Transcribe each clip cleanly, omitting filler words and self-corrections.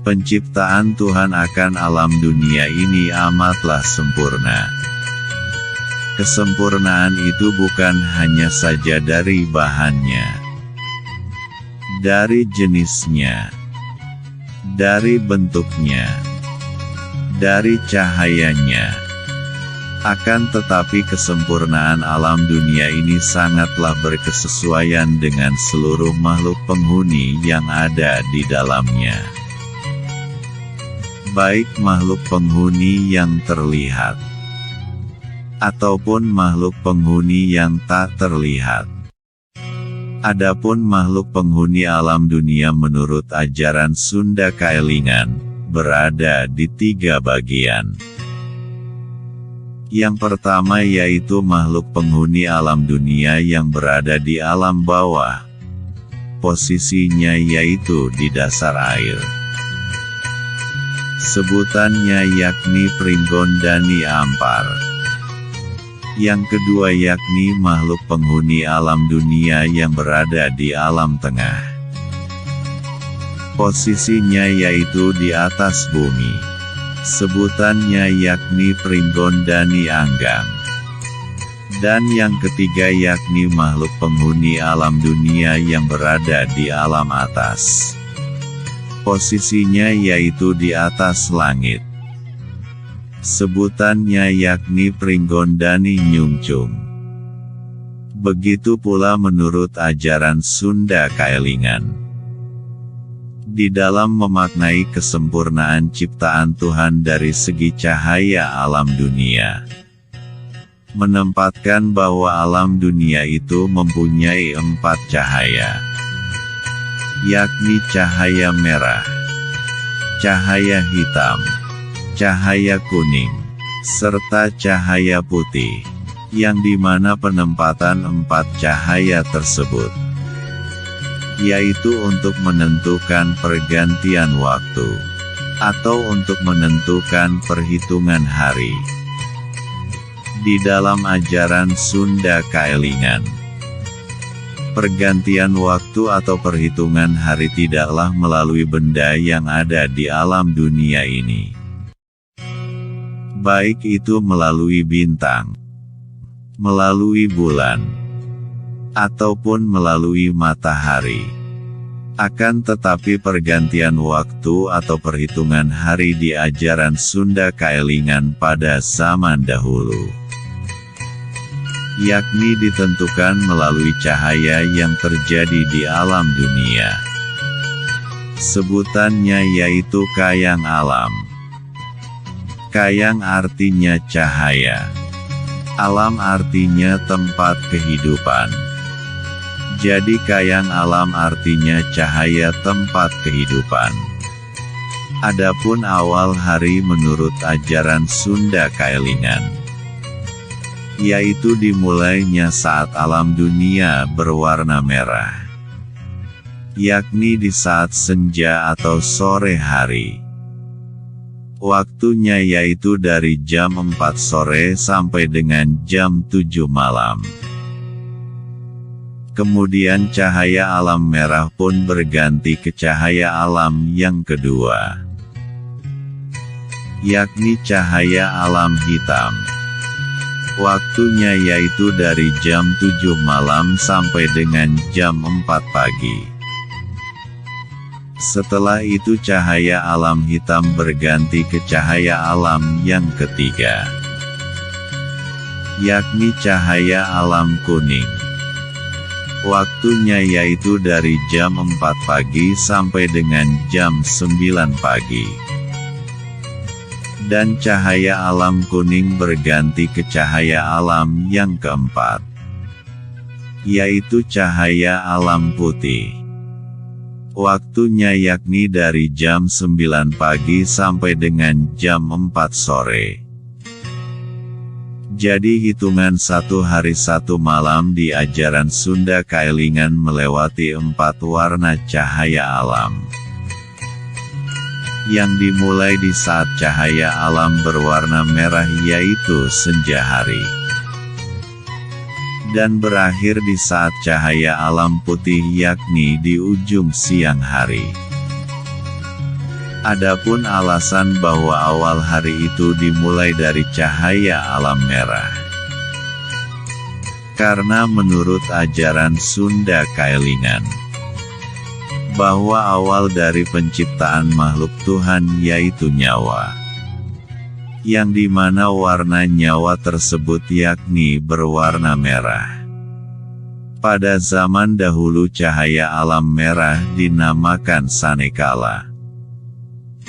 Penciptaan Tuhan akan alam dunia ini amatlah sempurna. Kesempurnaan itu bukan hanya saja dari bahannya, dari jenisnya, dari bentuknya, dari cahayanya. Akan tetapi kesempurnaan alam dunia ini sangatlah berkesesuaian dengan seluruh makhluk penghuni yang ada di dalamnya. Baik makhluk penghuni yang terlihat, ataupun makhluk penghuni yang tak terlihat. Adapun makhluk penghuni alam dunia menurut ajaran Sunda Kaelingan, berada di 3 bagian. Yang pertama yaitu makhluk penghuni alam dunia yang berada di alam bawah. Posisinya yaitu di dasar air. Sebutannya yakni Pringgondani Ampar. Yang kedua yakni makhluk penghuni alam dunia yang berada di alam tengah. Posisinya yaitu di atas bumi. Sebutannya yakni Pringgondani Anggang. Dan yang ketiga yakni makhluk penghuni alam dunia yang berada di alam atas. Posisinya yaitu di atas langit. Sebutannya yakni Pringgondani Nyungcung. Begitu pula menurut ajaran Sunda Kaelingan. Di dalam memaknai kesempurnaan ciptaan Tuhan dari segi cahaya alam dunia, menempatkan bahwa alam dunia itu mempunyai 4 cahaya, yakni cahaya merah, cahaya hitam, cahaya kuning, serta cahaya putih, yang dimana penempatan 4 cahaya tersebut, yaitu untuk menentukan pergantian waktu, atau untuk menentukan perhitungan hari. Di dalam ajaran Sunda Kaelingan, pergantian waktu atau perhitungan hari tidaklah melalui benda yang ada di alam dunia ini. Baik itu melalui bintang, melalui bulan, ataupun melalui matahari. Akan tetapi pergantian waktu atau perhitungan hari di ajaran Sunda Kaelingan pada zaman dahulu, yakni ditentukan melalui cahaya yang terjadi di alam dunia. Sebutannya yaitu Kayang Alam. Kayang artinya cahaya. Alam artinya tempat kehidupan. Jadi Kayang Alam artinya cahaya tempat kehidupan. Adapun awal hari menurut ajaran Sunda Kaelingan, yaitu dimulainya saat alam dunia berwarna merah, yakni di saat senja atau sore hari. Waktunya yaitu dari jam 4 sore sampai dengan jam 7 malam. Kemudian cahaya alam merah pun berganti ke cahaya alam yang kedua, yakni cahaya alam hitam. Waktunya yaitu dari jam 7 malam sampai dengan jam 4 pagi. Setelah itu cahaya alam hitam berganti ke cahaya alam yang ketiga, yakni cahaya alam kuning. Waktunya yaitu dari jam 4 pagi sampai dengan jam 9 pagi. Dan cahaya alam kuning berganti ke cahaya alam yang keempat, yaitu cahaya alam putih. Waktunya yakni dari jam 9 pagi sampai dengan jam 4 sore. Jadi hitungan 1 hari 1 malam di ajaran Sunda Kaelingan melewati 4 warna cahaya alam, yang dimulai di saat cahaya alam berwarna merah yaitu senja hari, dan berakhir di saat cahaya alam putih yakni di ujung siang hari. Adapun alasan bahwa awal hari itu dimulai dari cahaya alam merah. Karena menurut ajaran Sunda Kaelingan, bahwa awal dari penciptaan makhluk Tuhan yaitu nyawa, yang dimana warna nyawa tersebut yakni berwarna merah. Pada zaman dahulu cahaya alam merah dinamakan sanekala.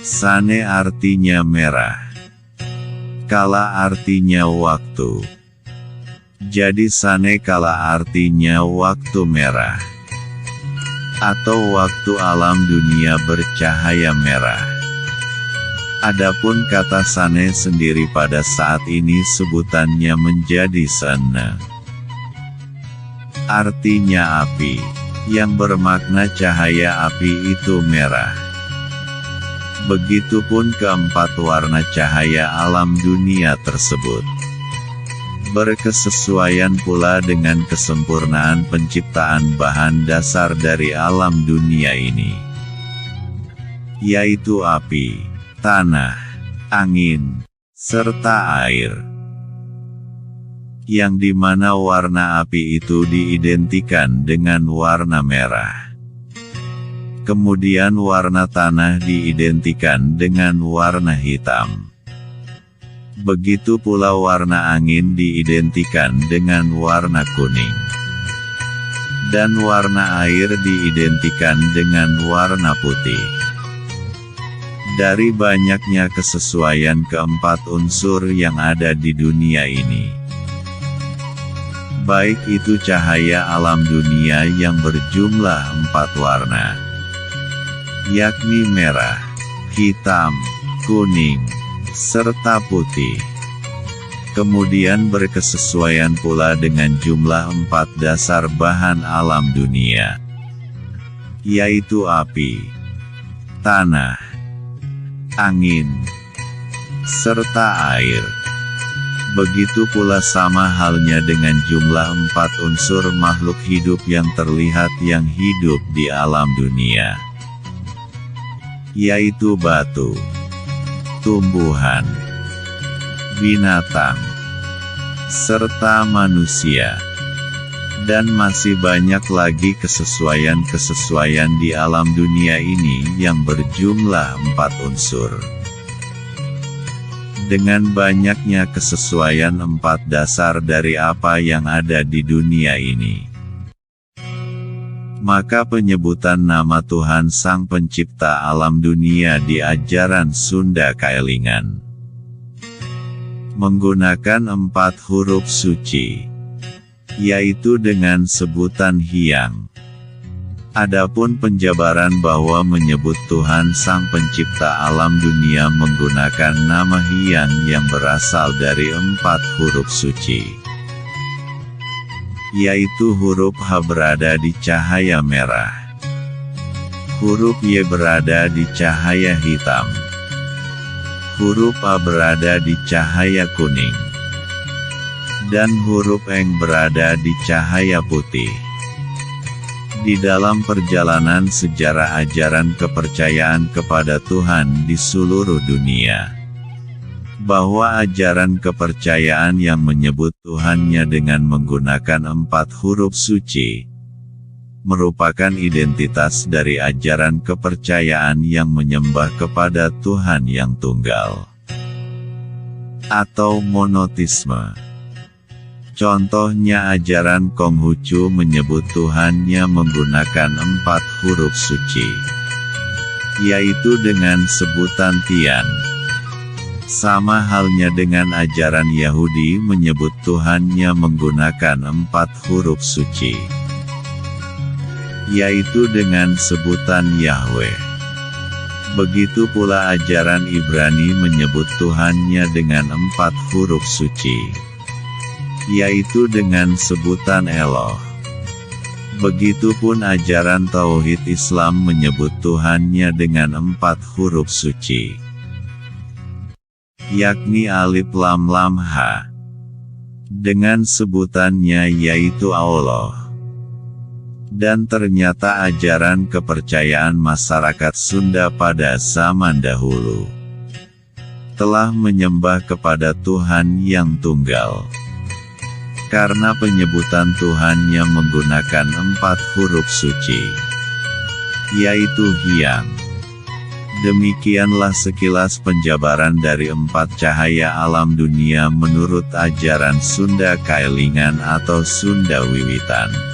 Sane artinya merah. Kala artinya waktu. Jadi sanekala artinya waktu merah. Atau waktu alam dunia bercahaya merah. Adapun kata sane sendiri pada saat ini sebutannya menjadi sene. Artinya api, yang bermakna cahaya api itu merah. Begitupun keempat warna cahaya alam dunia tersebut. Berkesesuaian pula dengan kesempurnaan penciptaan bahan dasar dari alam dunia ini, yaitu api, tanah, angin, serta air. Yang dimana warna api itu diidentikan dengan warna merah. Kemudian warna tanah diidentikan dengan warna hitam. Begitu pula warna angin diidentikan dengan warna kuning. Dan warna air diidentikan dengan warna putih. Dari banyaknya kesesuaian keempat unsur yang ada di dunia ini, baik itu cahaya alam dunia yang berjumlah 4 warna, yakni merah, hitam, kuning, serta putih. Kemudian berkesesuaian pula dengan jumlah 4 dasar bahan alam dunia, yaitu api, tanah, angin, serta air. Begitu pula sama halnya dengan jumlah 4 unsur makhluk hidup yang terlihat yang hidup di alam dunia, yaitu batu, tumbuhan, binatang, serta manusia. Dan masih banyak lagi kesesuaian-kesesuaian di alam dunia ini yang berjumlah 4 unsur. Dengan banyaknya kesesuaian 4 dasar dari apa yang ada di dunia ini, maka penyebutan nama Tuhan Sang Pencipta alam dunia di ajaran Sunda Kaelingan menggunakan 4 huruf suci, yaitu dengan sebutan Hyang. Adapun penjabaran bahwa menyebut Tuhan Sang Pencipta alam dunia menggunakan nama Hyang yang berasal dari 4 huruf suci, yaitu huruf H berada di cahaya merah, huruf Y berada di cahaya hitam, huruf A berada di cahaya kuning, dan huruf Eng berada di cahaya putih. Di dalam perjalanan sejarah ajaran kepercayaan kepada Tuhan di seluruh dunia, bahwa ajaran kepercayaan yang menyebut Tuhannya dengan menggunakan 4 huruf suci, merupakan identitas dari ajaran kepercayaan yang menyembah kepada Tuhan yang tunggal, atau monotisme. Contohnya ajaran Konghucu menyebut Tuhannya menggunakan 4 huruf suci, yaitu dengan sebutan Tian. Sama halnya dengan ajaran Yahudi menyebut Tuhannya menggunakan 4 huruf suci, yaitu dengan sebutan Yahweh. Begitu pula ajaran Ibrani menyebut Tuhannya dengan 4 huruf suci, yaitu dengan sebutan Eloh. Begitupun ajaran Tauhid Islam menyebut Tuhannya dengan 4 huruf suci, yakni Alif Lam Lam Ha, dengan sebutannya yaitu Allah. Dan ternyata ajaran kepercayaan masyarakat Sunda pada zaman dahulu telah menyembah kepada Tuhan yang tunggal. Karena penyebutan Tuhan yang menggunakan 4 huruf suci, yaitu Hyang. Demikianlah sekilas penjabaran dari 4 cahaya alam dunia menurut ajaran Sunda Kaelingan atau Sunda Wiwitan.